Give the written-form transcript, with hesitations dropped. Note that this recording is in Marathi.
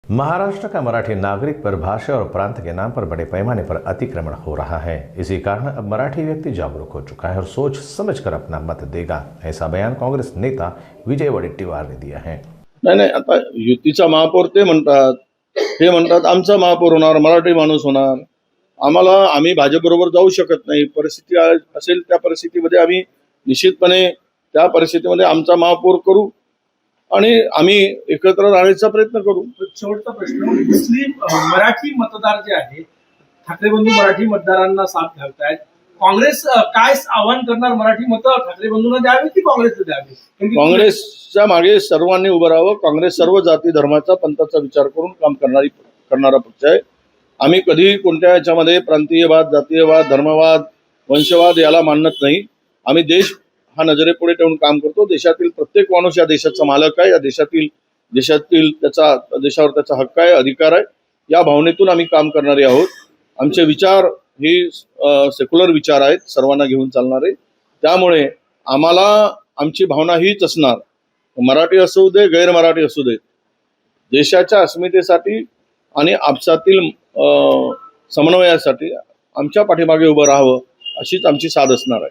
महाराष्ट्र का मराठी नागरिक पर भाषा और प्रांत के नाम पर बड़े पैमाने पर अतिक्रमण हो रहा है। इसी कारण अब मराठी व्यक्ति जागरूक हो चुका है और सोच समझकर अपना मत देगा, ऐसा बयान काँग्रेस नेता विजय वडेट्टीवार ने दिया है। नाही आता युतीचा महापौर ते म्हणतात आमचा महापौर होणार, मराठी माणूस होणार। आम्ही भाजप बरोबर जाऊ शकत नाही। परिस्थिती असेल त्या परिस्थितीमध्ये आम्ही निश्चितपणे त्या परिस्थितीमध्ये आमचा महापौर करू आणि आम्ही एकत्र राहण्याचा प्रयत्न करू। शेवटचा प्रश्न, मुस्लिम मराठी मतदार जे आहेत, ठाकरे बंधू मराठी मतदारांना साथ घालतायत, काँग्रेस काय आव्हान करणार? मराठी मतं ठाकरे बंधूंना द्यावी की काँग्रेसला द्यावी? काँग्रेसच्या मागे सर्वांनी उभं राहावं। काँग्रेस सर्व जाती धर्माचा पंथाचा विचार करून काम करणारा पक्ष आहे। आम्ही कधी कोणत्या याच्यामध्ये प्रांतीयवाद, जातीयवाद, धर्मवाद, वंशवाद याला मानत नाही। आम्ही देश हा नजरेपुढे ठेवून काम करतो। देशातील प्रत्येक माणूस या देशाचा मालक आहे। या देशातील देशावर त्याचा हक्क आहे, अधिकार आहे। या भावनेतून आम्ही काम करणारे आहोत। आमचे विचार हे सेक्युलर विचार आहेत, सर्वांना घेऊन चालणारे। त्यामुळे आम्हाला आमची भावना हीच असणार, मराठी असू दे, गैर मराठी असू दे, देशाच्या अस्मितेसाठी आणि आपसातील समन्वयासाठी आमच्या पाठीमागे उभं राहावं, अशीच आमची साध असणार आहे।